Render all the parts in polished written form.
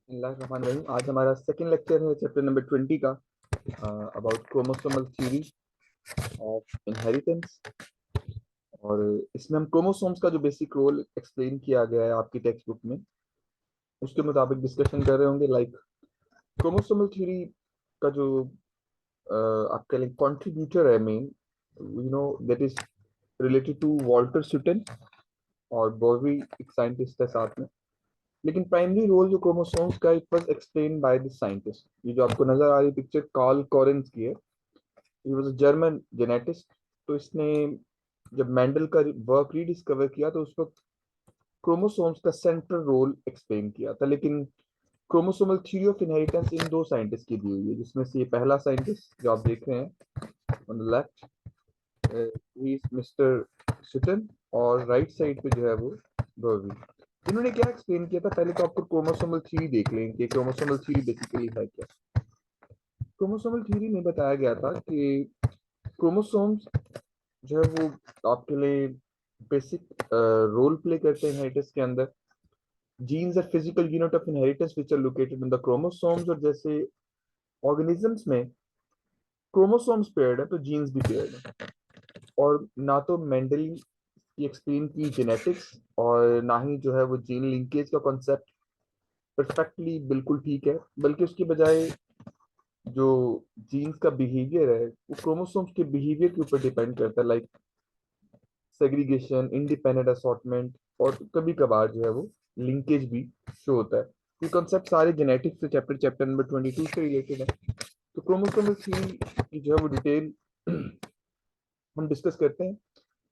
बिस्मिल्लाहिर्रहमानिर्रहीम। आज हमारा सेकंड लेक्चर है चैप्टर नंबर 20 का, about chromosomal theory of inheritance. और इसमें हम क्रोमोसोम्स का जो बेसिक रोल एक्सप्लेन किया गया है आपकी टेक्स्ट बुक में, उसके मुताबिक डिस्कशन कर रहे होंगे। लाइक क्रोमोसोमल थ्योरी का जो आपका लाइक कंट्रीब्यूटर है main, that is related to Walter Sutton, और बोरवी एक साइंटिस्ट है साथ में। लेकिन प्राइमरी रोल जो क्रोमोसोम्स का, it was explain by the scientist. ये जो आपको नजर आ रही पिक्चर कार्ल कोरेंस की है, he was a German geneticist. तो इसने जब मेंडल का वर्क रीडिस्कवर किया तो उस वक्त क्रोमोसोम्स का सेंट्रल रोल एक्सप्लेन किया था। लेकिन chromosomal theory of inheritance in दो साइंटिस्ट की दी हुई है, जिसमें से ये पहला साइंटिस्ट जो आप देख रहे हैं on the left, he is mister Sutton, और राइट साइड पे जो है वो बर्वी। इन्होंने क्या एक्सप्लेन किया था, पहले तो आपको क्रोमोसोमल थ्योरी देख लें कि क्रोमोसोमल थ्योरी बेसिकली है क्या। क्रोमोसोमल थ्योरी में बताया गया था कि क्रोमोसोम्स जो है वो आपके लिए बेसिक रोल प्ले करते हैं इनहेरिटेंस के अंदर। Genes are physical unit of inheritance which are located in the chromosomes. और जैसे ऑर्गेनिजम्स में क्रोमोसोम्स पेयर्ड है तो जीन्स भी पेयर्ड है। और ना तो मेंडली की एक्सप्लेन की जेनेटिक्स, और ना ही जो है वो जीन लिंकेज का कॉन्सेप्ट परफेक्टली बिल्कुल ठीक है, बल्कि उसकी बजाय जो जीन्स का बिहेवियर है वो क्रोमोसोम्स के बिहेवियर के ऊपर डिपेंड करता है। लाइक सेग्रीगेशन, इंडिपेंडेंट असॉर्टमेंट, और कभी कभार जो है वो लिंकेज भी शो होता है। ये कॉन्सेप्ट सारे जेनेटिक्स से चैप्टर चैप्टर नंबर 22 से रिलेटेड है। तो क्रोमोसोमल थ्योरी की जो है वो डिटेल हम डिस्कस करते हैं।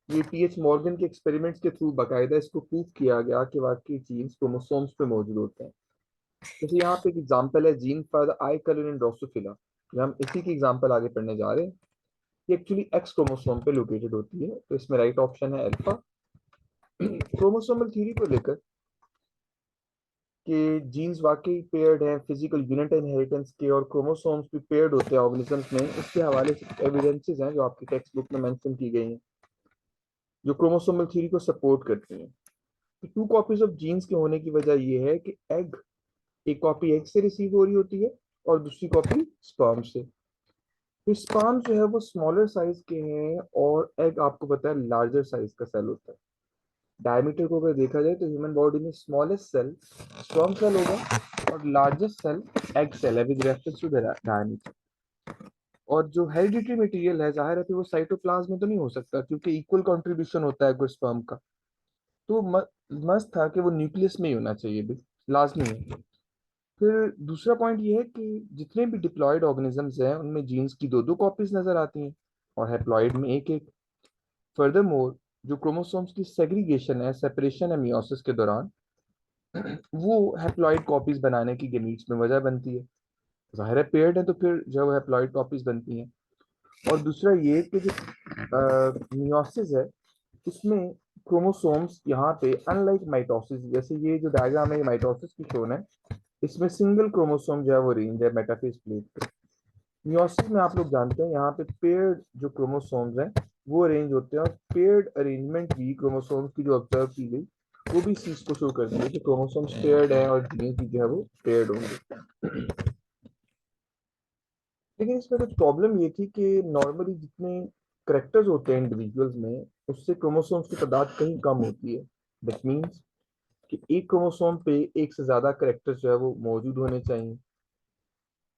ये टीएच मॉर्गन के एक्सपेरिमेंट्स के थ्रू बाकायदा इसको प्रूव किया गया कि वाकई जीन्स क्रोमोसोम्स पे मौजूद होते हैं। जैसे यहाँ पे एक एग्जांपल है, gene for the I colour in Drosophila. हम इसी की एग्जांपल आगे पढ़ने जा रहे हैं। ये एक्चुअली एक्स क्रोमोसोम पे लोकेटेड होती है, तो इसमें राइट ऑप्शन है अल्फा। क्रोमोसोमल थ्योरी को लेकर कि जीन्स वाकई पेयर्ड हैं, फिजिकल यूनिट इनहेरिटेंस के, और क्रोमोसोम्स भी पेयर्ड होते हैं ऑर्गेनिजम्स में, उसके हवाले से एविडेंसेस हैं जो आपकी टेक्स्ट बुक में मेंशन की गई हैं, जो क्रोमोसोमल थ्योरी को सपोर्ट करती हैं। टू कॉपीज ऑफ जीन्स के होने की वजह यह है कि एग, एक कॉपी एग से रिसीव हो रही होती है और दूसरी कॉपी स्पर्म से। तो स्पर्म जो है वो स्मॉलर साइज के हैं, और एग आपको पता है लार्जर साइज का सेल होता है। डायमीटर को अगर देखा जाए तो ह्यूमन बॉडी में स्मॉलेस्ट सेल स्पर्म सेल होगा, और लार्जेस्ट सेल एग सेल है विद रेफरेंस टू डायमीटर। और जो हेरिडिटरी मटेरियल है, जाहिर है कि वो साइटोप्लाज्म में तो नहीं हो सकता, क्योंकि इक्वल कंट्रीब्यूशन होता है एग और स्पर्म का। तो मस्त था कि वो न्यूक्लियस में ही होना चाहिए भी, लाजमी है। फिर दूसरा पॉइंट ये है कि जितने भी डिप्लॉयड ऑर्गेनिजम्स हैं उनमें जीन्स की दो दो कॉपीज नजर आती हैं, और हैप्लॉइड में एक एक। फर्दर मोर, जो क्रोमोसोम्स की सेग्रीगेशन है, सेपरेशन है मियोसिस के दौरान, वो हैप्लॉइड कॉपीज बनाने की गेमीट्स में वजह बनती है। जाहिर है पेयर्ड है तो फिर जो है हैप्लॉइड कॉपीज बनती हैं। और दूसरा ये कि जो मियोसिस है उसमें क्रोमोसोम्स यहाँ पे अनलाइक माइटोसिस, जैसे ये जो डायग्राम है माइटोसिस की शोन है, इसमें सिंगल क्रोमोसोम जो है वो रेंज है मेटाफेज प्लेट पे। मियोसिस में आप लोग जानते हैं यहाँ पे पेयर्ड जो क्रोमोसोम्स हैं वो अरेंज होते हैं, और पेयर्ड अरेंजमेंट भी क्रोमोसोम्स की जो ऑब्जर्व की गई वो भी इस चीज को शो करती है कि क्रोमोसोम्स पेयर्ड हैं और जीन्स भी जो है वो पेयर्ड होंगे। लेकिन इसमें कुछ प्रॉब्लम ये थी कि नॉर्मली जितने करेक्टर्स होते हैं इंडिविजुअल्स में, उससे क्रोमोसोम्स की तादाद कहीं कम होती है। दैट मीन्स कि एक क्रोमोसोम पे एक से ज्यादा करेक्टर्स जो है वो मौजूद होने चाहिए।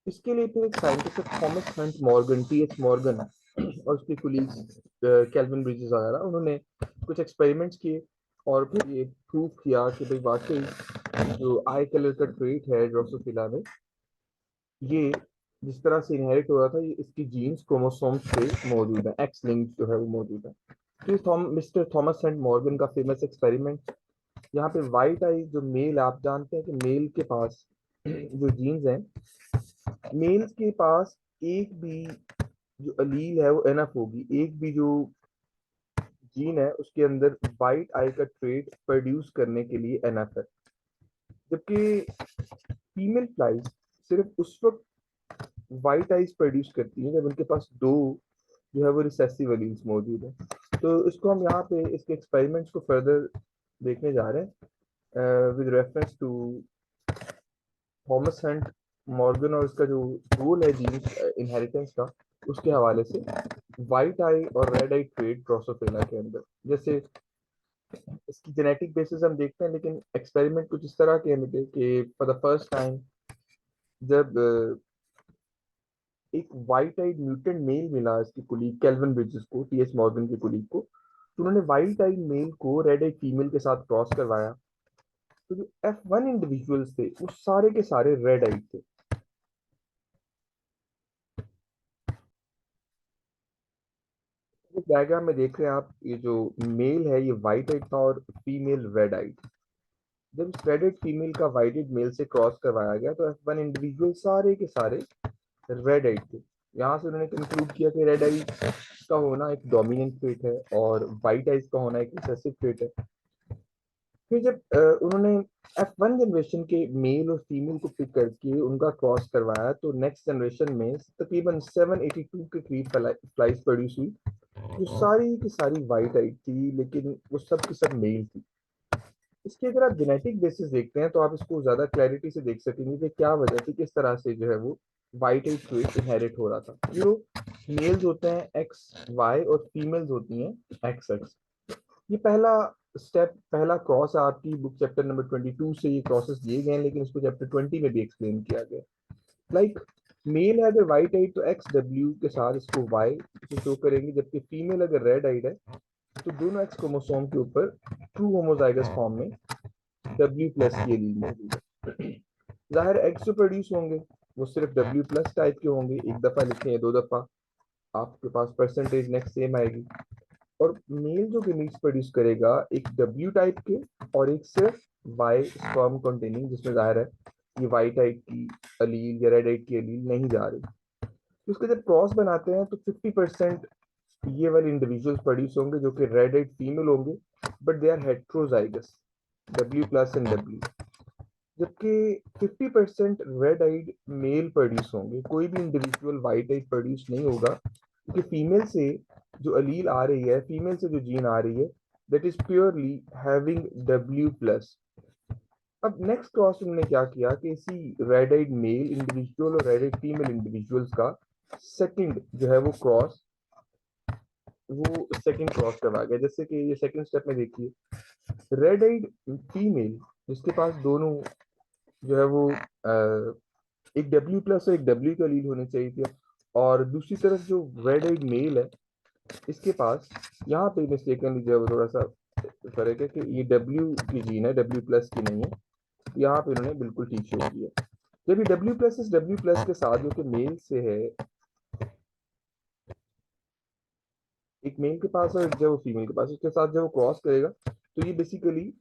इसके लिए फिर एक scientist Thomas Hunt Morgan, TH Morgan, और उसके कुलीग्स कैल्विन ब्रिजेस वगैरह, उन्होंने कुछ एक्सपेरिमेंट्स किए, और फिर ये प्रूव किया कि भाई वाकई जो आई कलर का ट्रेट है ड्रोसोफिला में, ये जिस तरह से इनहेरिट हो रहा था, ये इसकी जीन्स क्रोमोसोम्स पे मौजूद है, एक्स लिंक जो है वो मौजूद है। तो मिस्टर थॉमस एंड मॉर्गन का फेमस एक्सपेरिमेंट, यहाँ पे वाइट आई जो मेल, आप जानते हैं कि मेल के पास जो जीन्स हैं, मेल्स के पास एक भी जो अलील है वो एनफ होगी, एक भी जो जीन है उसके अंदर वाइट आई का ट्रेट प्रोड्यूस करने के लिए एनफ है। जबकि फीमेल फ्लाइज सिर्फ उस वक्त वाइट आइज प्रोड्यूस करती हैं जब उनके पास दो जो है वो रिसेसिव एलील्स मौजूद है। तो इसको हम यहाँ पे इसके एक्सपेरिमेंट्स को फर्दर देखने जा रहे हैं with reference to Thomas Hunt Morgan और उसका जो रूल है जीन्स इनहेरिटेंस का, उसके हवाले से वाइट आई और रेड आई ट्रेड ड्रोसोफिला के अंदर। जैसे इसकी जेनेटिक बेसिस हम देखते हैं, लेकिन एक्सपेरिमेंट कुछ इस तरह के हैं कि फॉर द फर्स्ट टाइम जब एक वाइट आइड म्यूटेंट मेल मिला इसकी कुलीग केल्विन ब्रिजेस को, टीएस मॉर्गन के कुलीग को, तो उन्होंने वाइट आइड मेल को रेड आइड फीमेल के साथ क्रॉस करवाया। तो जो F1 इंडिविजुअल्स थे वो सारे के सारे रेड आइड थे। इस डायग्राम में देख रहे हैं आप, ये जो मेल है ये वाइट आइड था और फीमेल रेड आइड। जब इस रेड आइड फीमेल का वाइट आइड मेल से क्रॉस करवाया गया तो F1 इंडिविजुअल सारे के सारे रेड आइड थे। यहाँ से उन्होंने कंक्लूड किया कि रेड आइड का होना एक डोमिनेंट ट्रेट है और वाइट आइज का होना एक रिसेसिव ट्रेट है। फिर जब उन्होंने F1 जनरेशन के मेल और फीमेल को पिक करके उनका क्रॉस करवाया तो नेक्स्ट जनरेशन में तकरीबन 782 के करीब फ्लाइज प्रोड्यूस हुई, जो सारी की सारी वाइट आइड थी, लेकिन वो सब की सब मेल थी। इसकी अगर आप जेनेटिक बेसिस देखते हैं तो आप इसको ज्यादा क्लैरिटी से देख सकेंगे कि क्या वजह थी, किस तरह से जो है वो वाइट एज ट्रेट इनहेरिट हो रहा था। जो मेल्स होते हैं एक्स वाई और फीमेल्स होती हैं एक्स एक्स। ये पहला स्टेप, पहला क्रॉस है आपकी बुक चैप्टर नंबर 22 से ये क्रॉसेस दिए गए हैं, लेकिन इसको चैप्टर 20 में भी एक्सप्लेन किया गया। लाइक मेल है अगर वाइट आइड तो एक्स डब्ल्यू के साथ इसको वाई से शो करेंगे, जबकि फीमेल अगर रेड आइड है तो दोनों एक्स क्रोमोसोम के ऊपर ट्रू होमोजाइगस फॉर्म में W प्लस की एलील मौजूद है। जाहिर एग्स जो प्रोड्यूस होंगे वो सिर्फ W प्लस टाइप के होंगे, एक दफा लिखे या दो दफा आपके पास परसेंटेज नेक्स्ट सेम आएगी। और मेल जो गेमीट्स प्रोड्यूस करेगा एक W टाइप के और एक सिर्फ Y स्पर्म कंटेनिंग, जिसमें जाहिर है ये वाई टाइप की अलील या रेड टाइप की अलील नहीं जा रही। तो उसके जब क्रॉस बनाते हैं तो 50% ये वाले इंडिविजुअल्स प्रोड्यूस होंगे जो कि रेड आइड फीमेल होंगे, but they are heterozygous W plus and W। जबकि 50% रेड आइड मेल प्रोड्यूस होंगे, कोई भी इंडिविजुअल वाइट आइड प्रोड्यूस नहीं होगा, क्योंकि फीमेल से जो अलील आ रही है, फीमेल से जो जीन आ रही है, that is purely having W plus. अब नेक्स्ट क्रॉस उन्होंने क्या किया कि इसी रेड आइड मेल इंडिविजुअल और रेड आइड फीमेल इंडिविजुअल्स का सेकंड जो है वो सेकंड क्रॉस करवा गया। जैसे कि ये सेकंड स्टेप में देखिए, रेड आइड फीमेल जिसके पास दोनों जो है वो एक W प्लस और एक W का लीड होनी चाहिए थी, और दूसरी तरफ जो रेड आइड मेल है इसके पास यहाँ पे मिस्टेकनली जो है वो थोड़ा सा फर्क है कि ये W की जीन है, W प्लस की नहीं है। यहाँ पे उन्होंने बिल्कुल ठीक शो किया। जब ये W प्लस इस W प्लस के साथ जो कि मेल से है, एक मेल के पास और जो फीमेल के पास, उसके साथ जब वो क्रॉस करेगा तो ये बेसिकली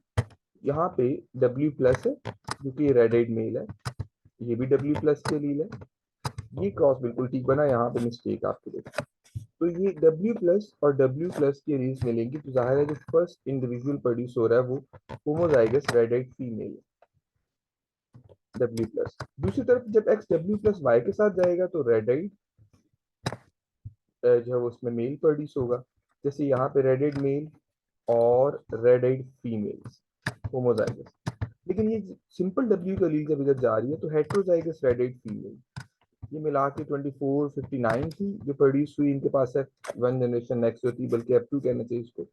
यहाँ पे W प्लस है जो कि रेड आइड मेल है, ये भी W प्लस के लील है। ये क्रॉस बिल्कुल ठीक बना, यहाँ पे मिस्टेक आपके लिए। तो ये W प्लस और W प्लस की रील्स मिलेंगी, तो जाहिर है जो फर्स्ट इंडिविजुअल प्रोड्यूस हो रहा है वो homozygous red eyed female W plus. दूसरी तरफ जब X W प्लस Y के साथ जाएगा तो रेड आइड जो है वो उसमें मेल प्रोड्यूस होगा, जैसे यहाँ पे रेड आइड मेल और रेड आइड फीमेल्स होमोजाइगस। लेकिन ये सिंपल W का लीड जब इधर जा रही है तो हेट्रोजाइगस रेड आइड फीमेल, ये मिला के 2459 थी जो प्रोड्यूस हुई इनके पास है। वन जनरेशन नेक्स्ट होती, बल्कि F2 कहना चाहिए इसको।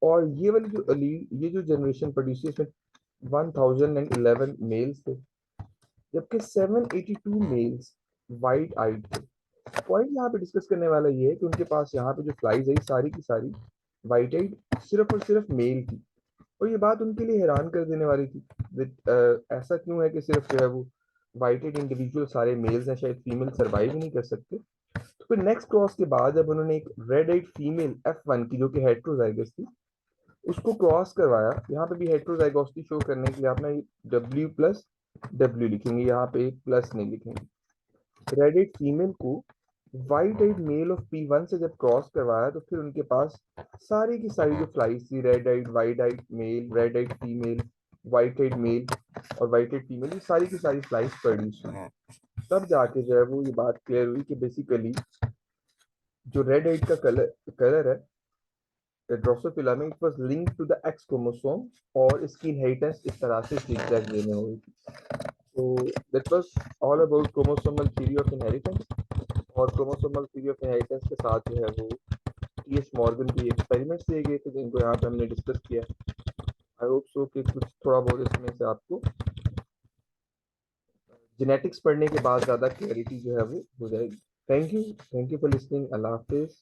और ये वाली जो अलील, ये जो जनरेशन प्रोड्यूस हुई इसमें 1011 मेल्स थे, जबकि 782 मेल्स वाइट आइड थे। पॉइंट यहाँ पे डिस्कस करने वाला ये है कि उनके पास यहाँ पे जो फ्लाइज आई सारी की सारी वाइट आइड सिर्फ और सिर्फ मेल थी। और ये बात उनके लिए हैरान कर देने वाली थी, ऐसा क्यों है कि सिर्फ जो है वो वाइट आइड इंडिविजुअल सारे मेल्स हैं, शायद फीमेल सर्वाइव ही नहीं कर सकते। तो फिर नेक्स्ट क्रॉस के बाद जब उन्होंने एक रेड आइड फीमेल F1 की जो कि हेट्रोजाइगस थी उसको क्रॉस करवाया, यहाँ पे भी हेट्रोजाइगोसिटी शो करने के लिए आप ना W प्लस W लिखेंगे, यहाँ पे प्लस नहीं लिखेंगे। रेड आइड फीमेल को white eyed male of P1 से जब क्रॉस करवाया तो फिर उनके पास सारी की सारी जो फ्लाइज थी, red eyed white eyed male, red eyed female, white eyed male और वाइट आइड फीमेल, ये सारी की सारी फ्लाइज प्रोड्यूस हुई। तब जाके जो है वो ये बात क्लियर हुई कि बेसिकली जो रेड आइड का कलर है ड्रोसोफिला में, it was linked to the X chromosome, और इसकी इनहेरिटेंस इस तरह से zigzag वे में हुई थी। So that was all about chromosomal theory of inheritance. और chromosomal theory of inheritance के साथ जो है वो टी.एस. मॉर्गन के एक्सपेरिमेंट्स दिए गए थे जिनको यहाँ पे हमने डिस्कस किया। आई होप सो कि कुछ थोड़ा बहुत इसमें से आपको जेनेटिक्स पढ़ने के बाद ज़्यादा क्लैरिटी जो है वो हो जाएगी। Thank you for listening. अल्लाह हाफिज़।